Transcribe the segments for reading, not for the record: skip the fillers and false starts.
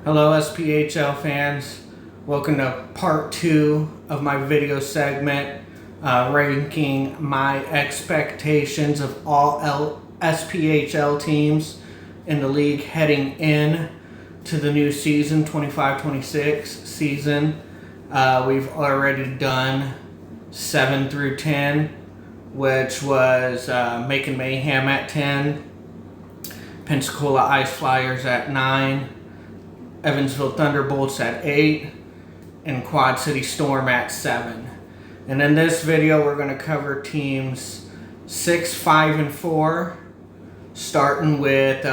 Hello SPHL fans, welcome to part 2 of my video segment ranking my expectations of all SPHL teams in the league heading in to the new season, 25-26 season. We've already done 7 through 10, which was Macon Mayhem at 10, Pensacola Ice Flyers at 9, Evansville Thunderbolts at 8, and Quad City Storm at 7. And in this video, we're going to cover teams 6, 5, and 4, starting with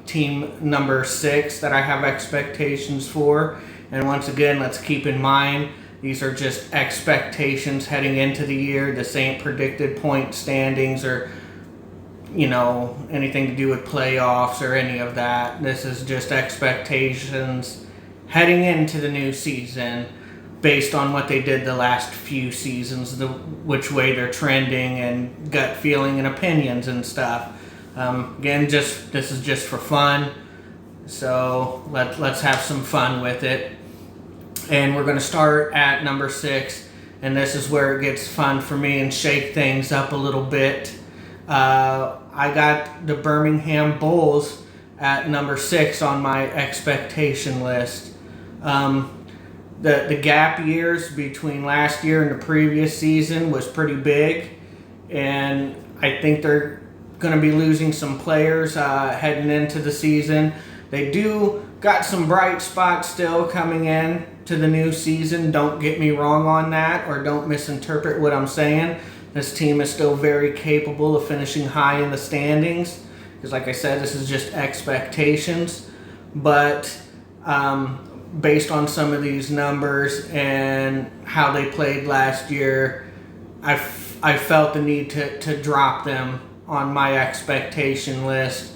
team number 6 that I have expectations for. And once again, let's keep in mind, these are just expectations heading into the year. This ain't predicted point standings or anything to do with playoffs or any of that. This is just expectations heading into the new season based on what they did the last few seasons, which way they're trending, and gut feeling and opinions and stuff. Again, this is just for fun, so let's have some fun with it. And we're going to start at number 6, and this is where it gets fun for me and shake things up a little bit. I got the Birmingham Bulls at number 6 on my expectation list. The gap years between last year and the previous season was pretty big, and I think they're going to be losing some players heading into the season. They do got some bright spots still coming in to the new season. Don't get me wrong on that, or don't misinterpret what I'm saying. This team is still very capable of finishing high in the standings, because like I said, this is just expectations. But based on some of these numbers and how they played last year, I felt the need to drop them on my expectation list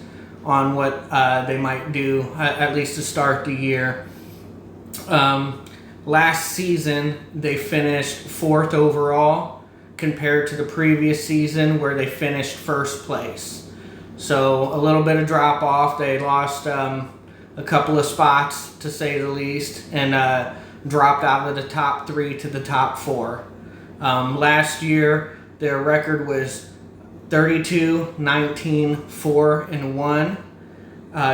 on what they might do, at least to start the year. Last season, they finished 4th overall, compared to the previous season where they finished 1st place. So a little bit of drop off. They lost a couple of spots, to say the least, and dropped out of the top 3 to the top 4. Last year, their record was 32, 19, 4, and 1,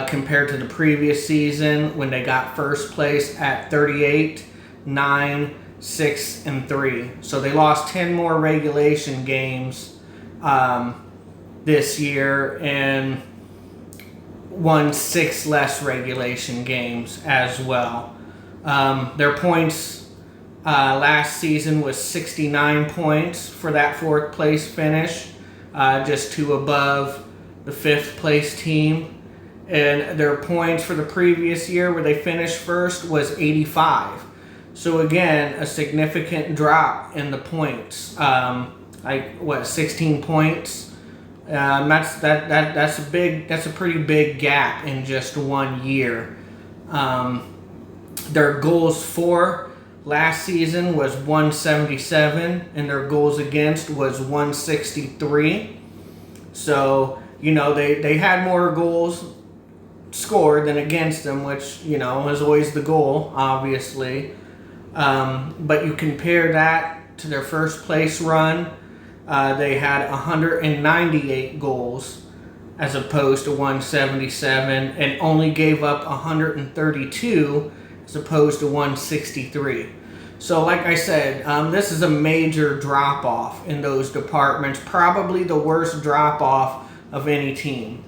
compared to the previous season when they got 1st place at 38, 9, 6, and 3. So they lost 10 more regulation games this year and won 6 less regulation games as well. Their points last season was 69 points for that 4th place finish, just 2 above the 5th place team. And their points for the previous year where they finished 1st was 85. So again, a significant drop in the points, 16 points. That's a pretty big gap in just 1 year. Their goals for last season was 177, and their goals against was 163. So they had more goals scored than against them, which is always the goal, obviously. But you compare that to their 1st place run, they had 198 goals as opposed to 177, and only gave up 132 as opposed to 163. So like I said, this is a major drop-off in those departments, probably the worst drop-off of any team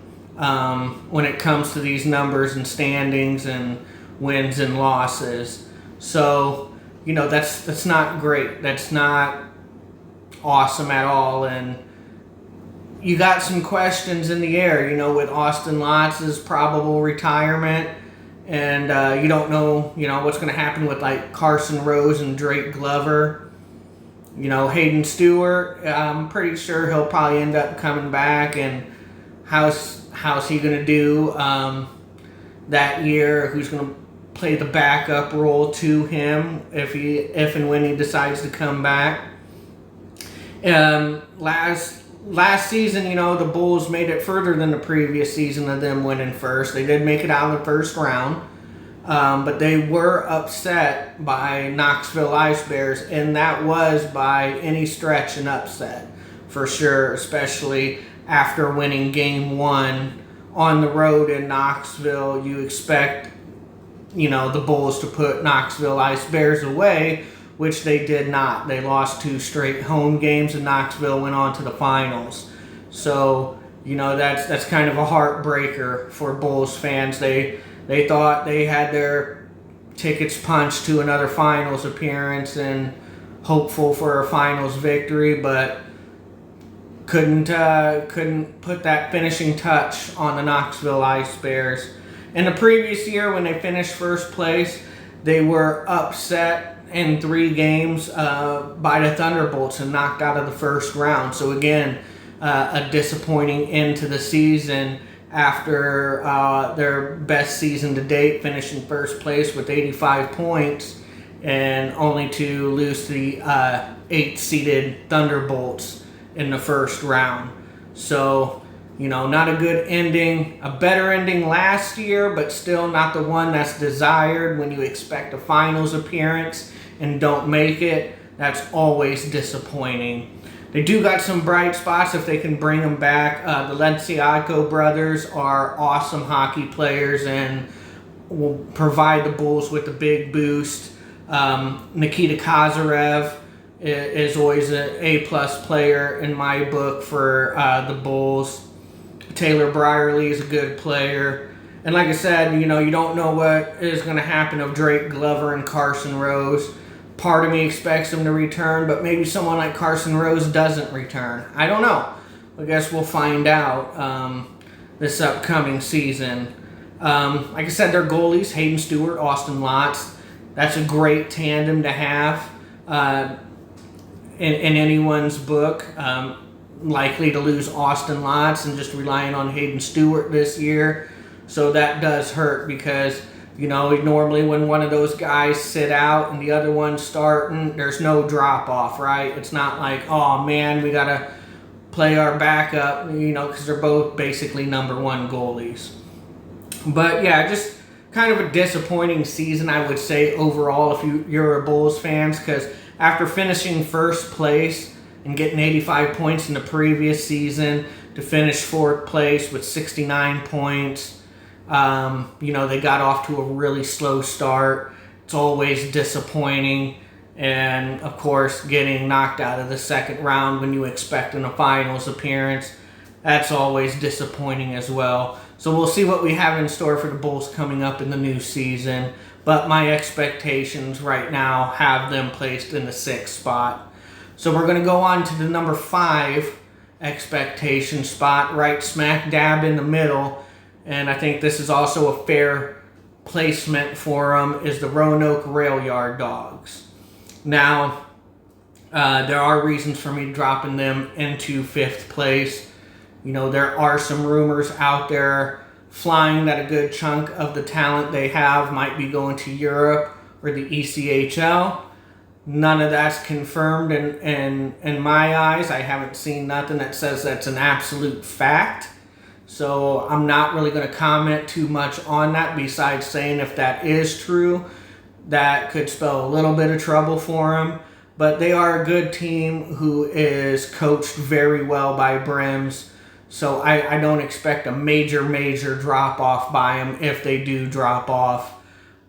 when it comes to these numbers and standings and wins and losses. So that's not great. That's not awesome at all. And you got some questions in the air, with Austin Lotz' probable retirement, and you don't know, what's going to happen with like Carson Rose and Drake Glover. Hayden Stewart, I'm pretty sure he'll probably end up coming back, and how's he going to do that year? Who's going to play the backup role to him if and when he decides to come back? Last season, the Bulls made it further than the previous season of them winning 1st. They did make it out of the 1st round. But they were upset by Knoxville Ice Bears, and that was by any stretch an upset for sure, especially after winning game 1 on the road in Knoxville. You expect, the Bulls to put Knoxville Ice Bears away, which they did not. They lost 2 straight home games, and Knoxville went on to the finals. So, that's kind of a heartbreaker for Bulls fans. They thought they had their tickets punched to another finals appearance and hopeful for a finals victory, but couldn't put that finishing touch on the Knoxville Ice Bears. In the previous year, when they finished first place, they were upset in 3 games by the Thunderbolts and knocked out of the first round. So again, a disappointing end to the season after their best season to date, finishing first place with 85 points, and only to lose to the 8th-seeded Thunderbolts in the first round. So, not a good ending. A better ending last year, but still not the one that's desired when you expect a finals appearance and don't make it. That's always disappointing. They do got some bright spots if they can bring them back. The Lenciaco brothers are awesome hockey players and will provide the Bulls with a big boost. Nikita Kazarev is always an A-plus player in my book for the Bulls. Taylor Brierly is a good player. And like I said, you don't know what is going to happen of Drake Glover and Carson Rose. Part of me expects them to return, but maybe someone like Carson Rose doesn't return. I don't know. I guess we'll find out this upcoming season. Like I said, their goalies, Hayden Stewart, Austin Lotz. That's a great tandem to have in anyone's book. Likely to lose Austin Lotz and just relying on Hayden Stewart this year. So that does hurt because, normally when one of those guys sit out and the other one's starting, there's no drop-off, right? It's not like, oh, man, we got to play our backup, because they're both basically number 1 goalies. But, yeah, just kind of a disappointing season, I would say, overall, if you're a Bulls fans, because after finishing first place and getting 85 points in the previous season to finish 4th place with 69 points, they got off to a really slow start. It's always disappointing. And, of course, getting knocked out of the second round when you expect in a finals appearance, that's always disappointing as well. So we'll see what we have in store for the Bulls coming up in the new season. But my expectations right now have them placed in the 6th spot. So we're going to go on to the number 5 expectation spot, right smack dab in the middle. And I think this is also a fair placement for them, is the Roanoke Rail Yard Dogs. Now, there are reasons for me dropping them into 5th place. There are some rumors out there flying that a good chunk of the talent they have might be going to Europe or the ECHL. None of that's confirmed in my eyes. I haven't seen nothing that says that's an absolute fact. So I'm not really going to comment too much on that besides saying if that is true, that could spell a little bit of trouble for them. But they are a good team who is coached very well by Brims. So I don't expect a major drop-off by them if they do drop off.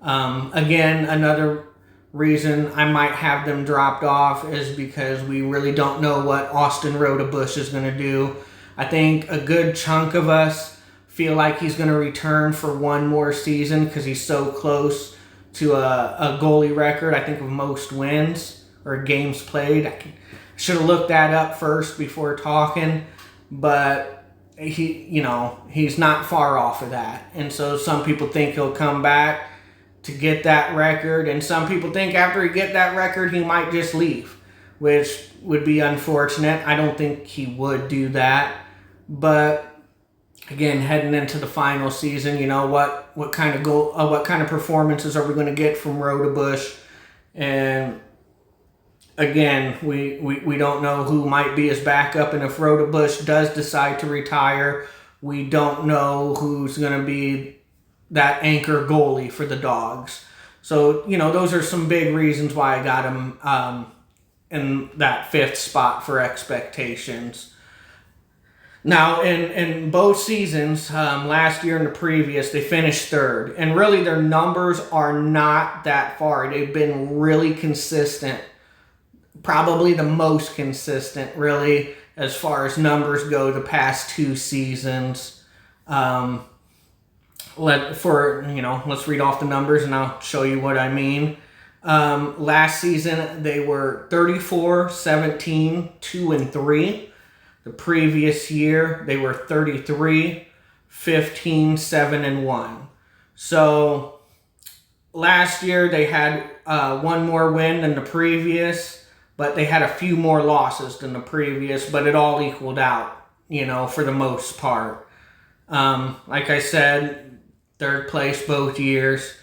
Again, another reason I might have them dropped off is because we really don't know what Austin Rodebush is going to do. I think a good chunk of us feel like he's going to return for one more season because he's so close to a goalie record, I think, of most wins or games played. I should have looked that up first before talking, but he's not far off of that. And so some people think he'll come back to get that record, and some people think after he get that record, he might just leave, which would be unfortunate. I don't think he would do that. But again, heading into the final season, what kind of performances are we going to get from Rodebush? And again, we don't know who might be his backup, and if Rodebush does decide to retire, we don't know who's going to be that anchor goalie for the Dogs. So, those are some big reasons why I got him in that 5th spot for expectations. Now, in both seasons, last year and the previous, they finished 3rd. And really, their numbers are not that far. They've been really consistent. Probably the most consistent, really, as far as numbers go the past 2 seasons. Let's read off the numbers and I'll show you what I mean. Last season, they were 34, 17, 2 and 3. The previous year, they were 33, 15, 7 and 1. So last year, they had one more win than the previous, but they had a few more losses than the previous, but it all equaled out, for the most part. Like I said, 3rd place both years.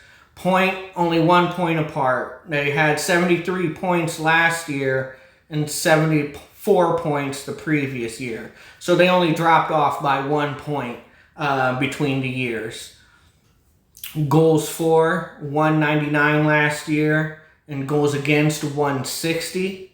Only 1 point apart. They had 73 points last year and 74 points the previous year. So they only dropped off by 1 point between the years. Goals for, 199 last year, and goals against, 160.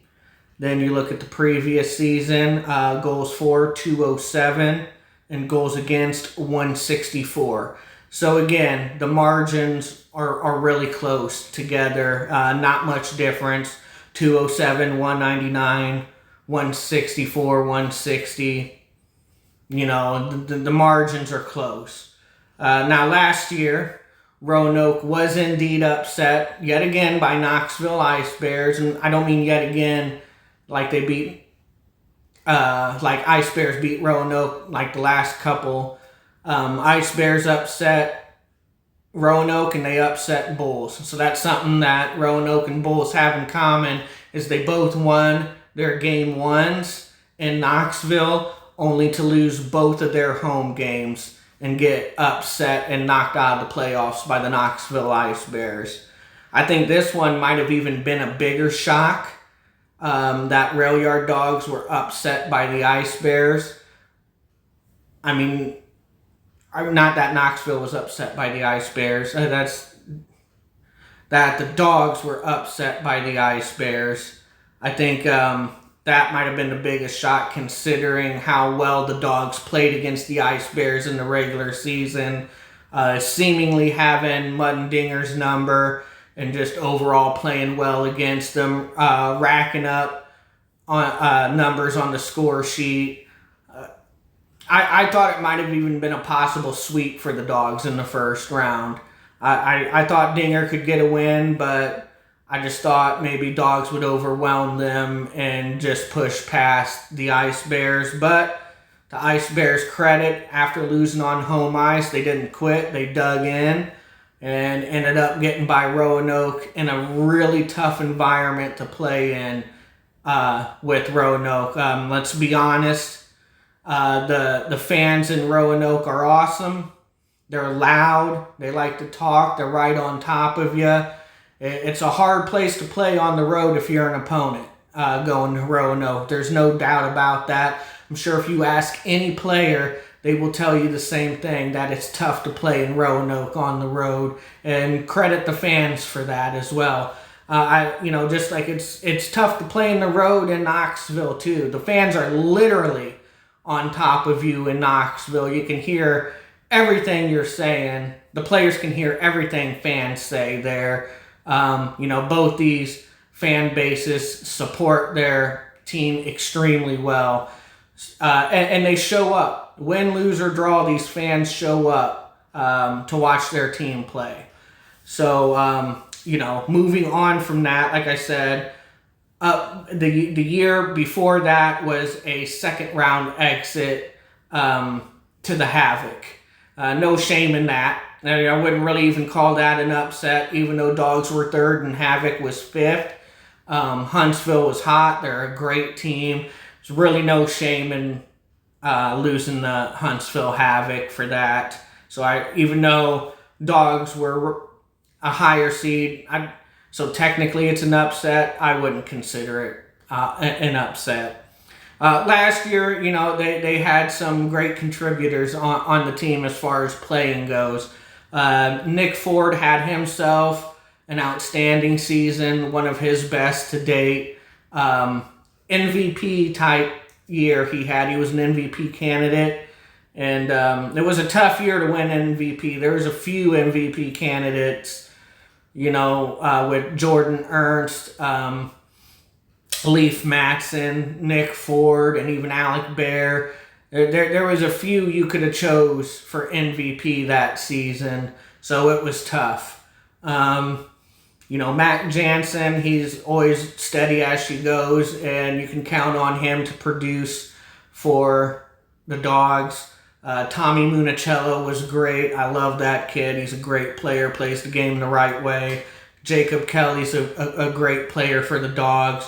Then you look at the previous season, goals for, 207, and goals against, 164. So again, the margins are really close together. Not much difference. 207, 199, 164, 160. The margins are close. Now last year, Roanoke was indeed upset yet again by Knoxville Ice Bears. And I don't mean yet again like they beat, like Ice Bears beat Roanoke like the last couple. Ice Bears upset Roanoke and they upset Bulls. So that's something that Roanoke and Bulls have in common, is they both won their game 1s in Knoxville, only to lose both of their home games and get upset and knocked out of the playoffs by the Knoxville Ice Bears. I think this one might have even been a bigger shock, that Rail Yard Dogs were upset by the Ice Bears. I mean, not that Knoxville was upset by the Ice Bears. That's that the Dogs were upset by the Ice Bears. I think that might have been the biggest shock, considering how well the Dogs played against the Ice Bears in the regular season, seemingly having Mud and Dinger's number and just overall playing well against them, racking up numbers on the score sheet. I thought it might have even been a possible sweep for the Dogs in the first round. I thought Dinger could get a win, but I just thought maybe Dogs would overwhelm them and just push past the Ice Bears. But to Ice Bears' credit, after losing on home ice, they didn't quit. They dug in and ended up getting by Roanoke in a really tough environment to play in with Roanoke. Let's be honest. The fans in Roanoke are awesome. They're loud. They like to talk. They're right on top of you. It's a hard place to play on the road if you're an opponent going to Roanoke. There's no doubt about that. I'm sure if you ask any player, they will tell you the same thing, that it's tough to play in Roanoke on the road. And credit the fans for that as well. Just like it's tough to play in the road in Knoxville too. The fans are literally on top of you in Knoxville. You can hear everything you're saying. The players can hear everything fans say there. Both these fan bases support their team extremely well. And they show up. Win, lose, or draw, these fans show up to watch their team play. So, moving on from that, like I said, the year before that was a second round exit to the Havoc. No shame in that. I wouldn't really even call that an upset, even though Dogs were 3rd and Havoc was 5th. Huntsville was hot. They're a great team. There's really no shame in losing the Huntsville Havoc for that. So even though Dogs were a higher seed, so technically it's an upset, I wouldn't consider it an upset. Last year, they had some great contributors on the team as far as playing goes. Nick Ford had himself an outstanding season, one of his best to date. MVP type year he had. He was an MVP candidate. And it was a tough year to win MVP. There was a few MVP candidates, with Jordan Ernst, Leaf Matson, Nick Ford, and even Alec Bear. There was a few you could have chose for MVP that season, so it was tough. Matt Jansen, he's always steady as she goes, and you can count on him to produce for the Dogs. Tommy Municello was great. I love that kid. He's a great player, plays the game the right way. Jacob Kelly's a great player for the Dogs.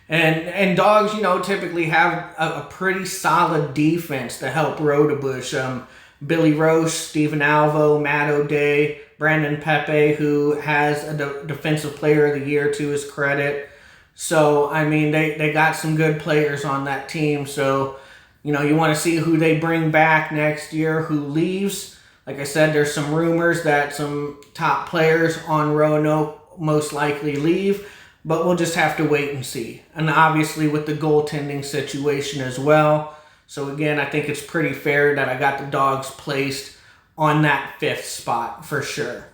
And Dogs, typically have a pretty solid defense to help Rodebush. Billy Roche, Stephen Alvo, Matt O'Day, Brandon Pepe, who has a Defensive Player of the Year to his credit. So, they got some good players on that team. So, you want to see who they bring back next year, who leaves. Like I said, there's some rumors that some top players on Roanoke most likely leave, but we'll just have to wait and see. And obviously with the goaltending situation as well. So again, I think it's pretty fair that I got the Dogs placed on that 5th spot for sure.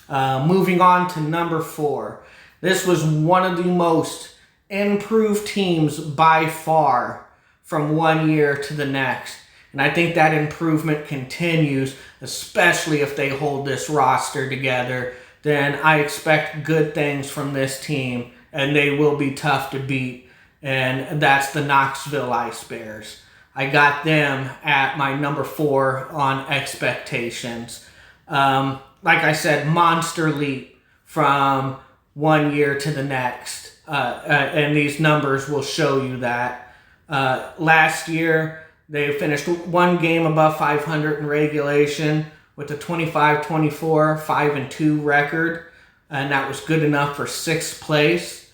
Moving on to number 4. This was one of the most improved teams by far from one year to the next. And I think that improvement continues, especially if they hold this roster together. Then I expect good things from this team, and they will be tough to beat. And that's the Knoxville Ice Bears. I got them at my number 4 on expectations. Like I said, monster leap from one year to the next. And these numbers will show you that. Last year, they finished one game above 500 in regulation with a 25-24, 5-2 record, and that was good enough for 6th place,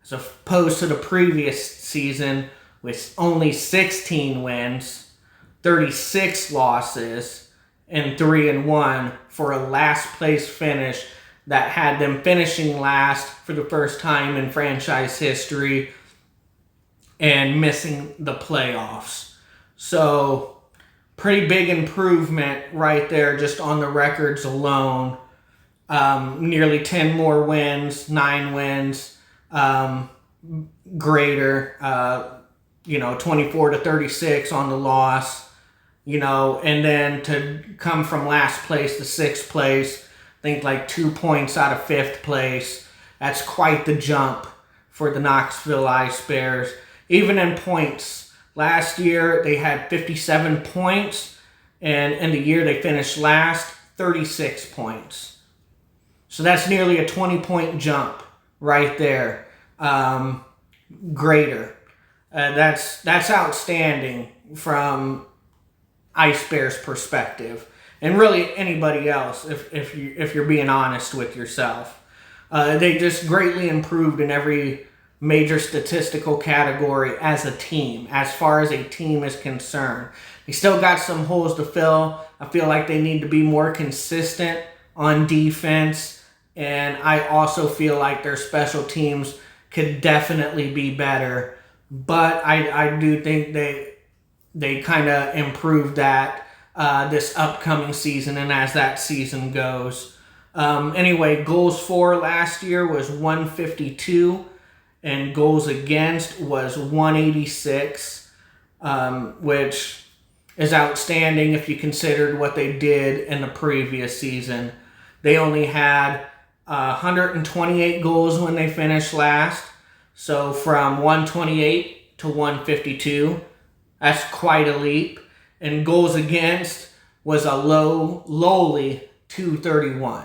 as opposed to the previous season with only 16 wins, 36 losses, and 3-1 for a last place finish that had them finishing last for the first time in franchise history and missing the playoffs. So, pretty big improvement right there just on the records alone. Nearly 10 more wins, 9 wins, greater, 24-36 on the loss, and then to come from last place to 6th place, I think like 2 points out of 5th place. That's quite the jump for the Knoxville Ice Bears. Even in points, last year they had 57 points, and in the year they finished last, 36 points. So that's nearly a 20-point jump right there. Greater. That's outstanding from Ice Bears' perspective, and really anybody else if you're being honest with yourself. They just greatly improved in every major statistical category as a team, as far as a team is concerned. They still got some holes to fill. I feel like they need to be more consistent on defense, and I also feel like their special teams could definitely be better, but I do think they kind of improved that this upcoming season and as that season goes. Anyway, goals for last year was 152, and goals against was 186, which is outstanding if you considered what they did in the previous season. They only had 128 goals when they finished last, so from 128 to 152, that's quite a leap. And goals against was a lowly 231.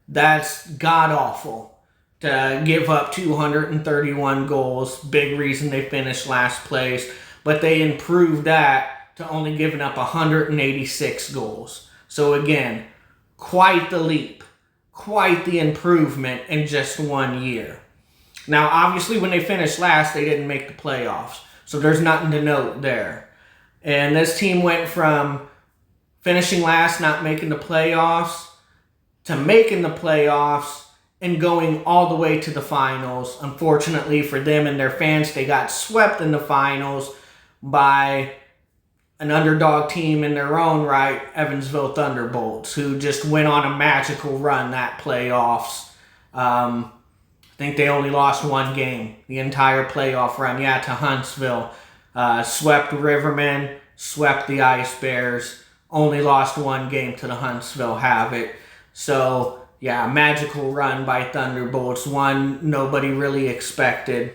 That's god-awful to give up 231 goals. Big reason they finished last place. But they improved that to only giving up 186 goals. So again, quite the leap. Quite the improvement in just 1 year. Now, obviously, when they finished last, they didn't make the playoffs. So there's nothing to note there. And this team went from finishing last, not making the playoffs, to making the playoffs and going all the way to the finals. Unfortunately for them and their fans, they got swept in the finals by an underdog team in their own right, Evansville Thunderbolts, who just went on a magical run that playoffs. I think they only lost one game the entire playoff run. Yeah, to Huntsville. Swept Rivermen, swept the Ice Bears, only lost one game to the Huntsville Havoc. So, yeah, magical run by Thunderbolts, one nobody really expected.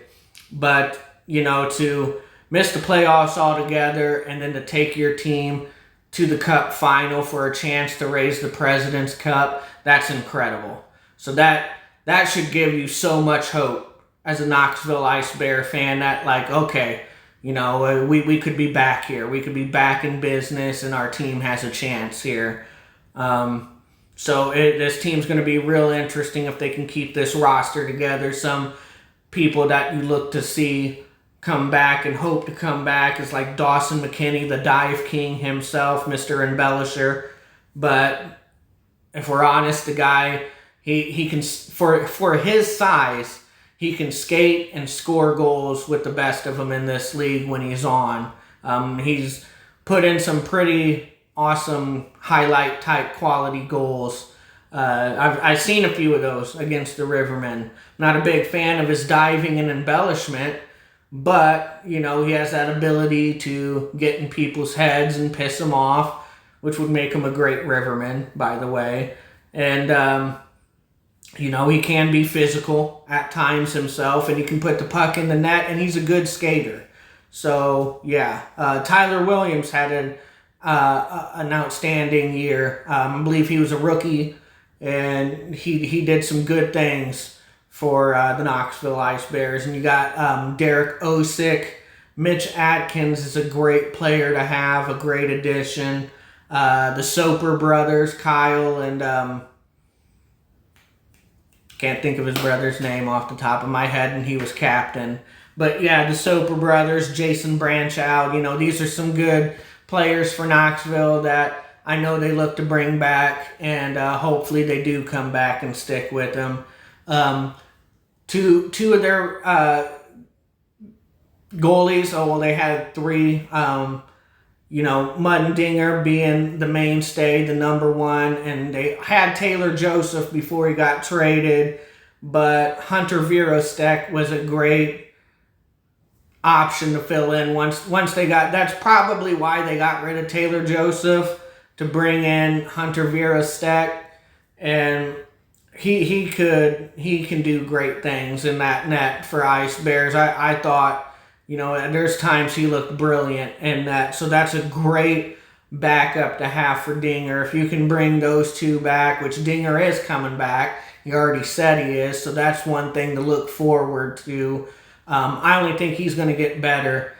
But, to miss the playoffs altogether and then to take your team to the Cup final for a chance to raise the President's Cup, that's incredible. So that should give you so much hope as a Knoxville Ice Bear fan that, okay, we could be back here. We could be back in business and our team has a chance here. So this team's going to be real interesting if they can keep this roster together. Some people that you look to see come back and hope to come back is like Dawson McKinney, the Dive King himself, Mr. Embellisher. But if we're honest, the guy, he can, for his size, he can skate and score goals with the best of them in this league when he's on. He's put in some pretty awesome highlight-type quality goals. I've seen a few of those against the Rivermen. Not a big fan of his diving and embellishment, but, he has that ability to get in people's heads and piss them off, which would make him a great Riverman, by the way. And, he can be physical at times himself, and he can put the puck in the net, and he's a good skater. So, yeah. Tyler Williams had an outstanding year. I believe he was a rookie, and he did some good things for the Knoxville Ice Bears. And you got Derek Osick. Mitch Atkins is a great player to have, a great addition. The Soper brothers, Kyle and... can't think of his brother's name off the top of my head, and he was captain. But yeah, the Soper brothers, Jason Branchout, these are some good players for Knoxville that I know they look to bring back, and hopefully they do come back and stick with them. Two of their goalies, they had three, Muddinger being the mainstay, the number one, and they had Taylor Joseph before he got traded, but Hunter Virostek was a great option to fill in once they got, that's probably why they got rid of Taylor Joseph to bring in Hunter Virostek, and he can do great things in that net for Ice Bears. I thought, there's times he looked brilliant in that. So that's a great backup to have for Dinger. If you can bring those two back, which Dinger is coming back. He already said he is. So that's one thing to look forward to. I only think he's going to get better.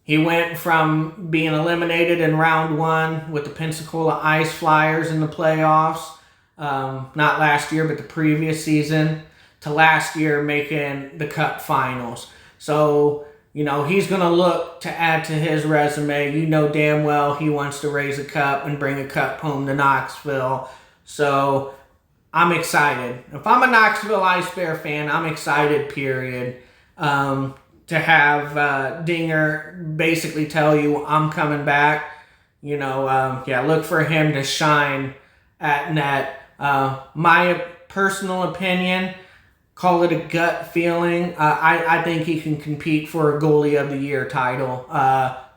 He went from being eliminated in round one with the Pensacola Ice Flyers in the playoffs. Not last year, but the previous season. To last year making the Cup finals. So, he's going to look to add to his resume. Damn well he wants to raise a cup and bring a cup home to Knoxville. So, I'm excited. If I'm a Knoxville Ice Bear fan, I'm excited, period. To have Dinger basically tell you, I'm coming back. Look for him to shine at net. My personal opinion, call it a gut feeling. I think he can compete for a Goalie of the Year title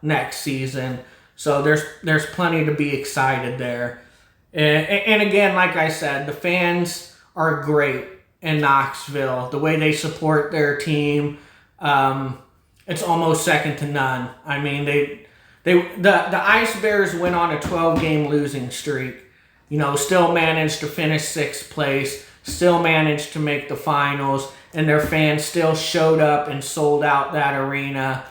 next season. So there's plenty to be excited there. And again, like I said, the fans are great in Knoxville. The way they support their team, it's almost second to none. I mean, the Ice Bears went on a 12-game losing streak. Still managed to finish 6th place. Still managed to make the finals, and their fans still showed up and sold out that arena.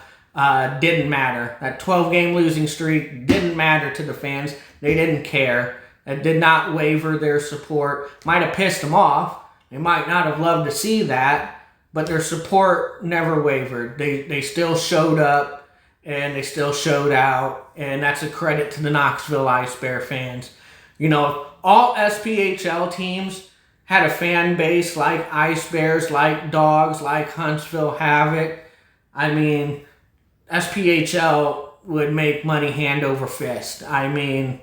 Didn't matter. That 12-game losing streak didn't matter to the fans. They didn't care. It did not waver their support. Might have pissed them off. They might not have loved to see that, but their support never wavered. They still showed up, and they still showed out, and that's a credit to the Knoxville Ice Bear fans. all SPHL teams had a fan base like Ice Bears, like Dogs, like Huntsville Havoc. I mean, SPHL would make money hand over fist. I mean,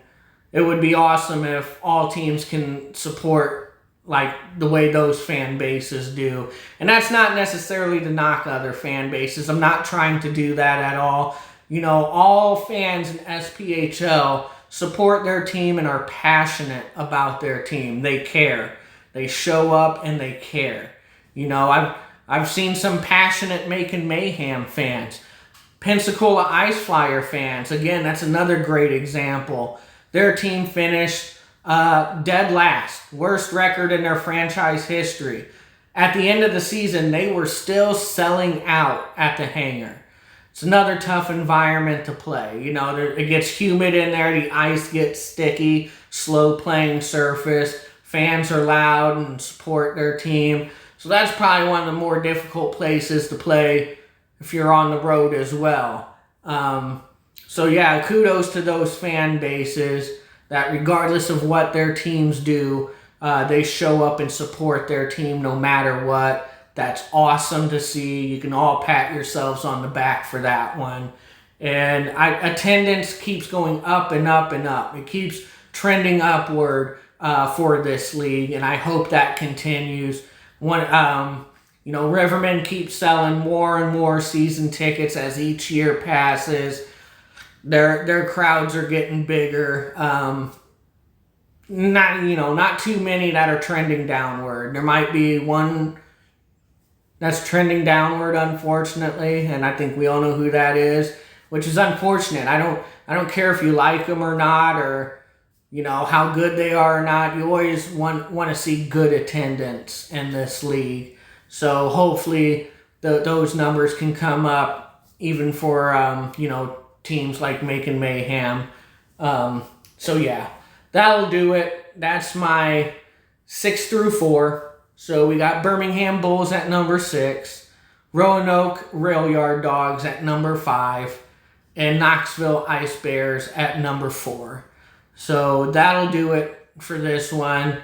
it would be awesome if all teams can support like the way those fan bases do. And that's not necessarily to knock other fan bases. I'm not trying to do that at all. You know, all fans in SPHL support their team and are passionate about their team. They care. They show up and they care. You know, I've seen some passionate Making Mayhem fans. Pensacola Ice Flyer fans, again, that's another great example. Their team finished dead last, worst record in their franchise history. At the end of the season, they were still selling out at the hangar. It's another tough environment to play. You know, it gets humid in there, the ice gets sticky, slow playing surface, fans are loud and support their team. So that's probably one of the more difficult places to play if you're on the road as well. So yeah, kudos to those fan bases that regardless of what their teams do, they show up and support their team no matter what. That's awesome to see. You can all pat yourselves on the back for that one. And attendance keeps going up and up and up. It keeps trending upward for this league, and I hope that continues. You know, Rivermen keep selling more and more season tickets as each year passes. Their crowds are getting bigger. Not too many that are trending downward. There might be one that's trending downward, unfortunately, and I think we all know who that is, which is unfortunate. I don't care if you like them or not, or you know how good they are or not. You always want to see good attendance in this league. So hopefully those numbers can come up even for teams like Making Mayhem. So yeah, that'll do it. That's my 6 through 4. So we got Birmingham Bulls at number 6, Roanoke Rail Yard Dogs at number 5, and Knoxville Ice Bears at number 4. So that'll do it for this one.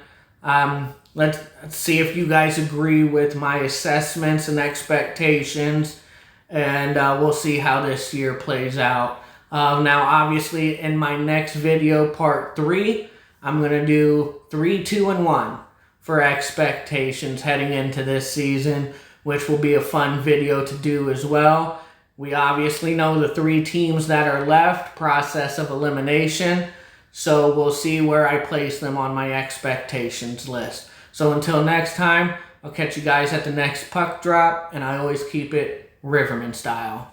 Let's see if you guys agree with my assessments and expectations, and we'll see how this year plays out. Now, obviously, in my next video, part 3, I'm going to do 3, 2, and 1 for expectations heading into this season, which will be a fun video to do as well. We obviously know the 3 teams that are left, process of elimination, so we'll see where I place them on my expectations list. So until next time, I'll catch you guys at the next puck drop, and I always keep it Riverman style.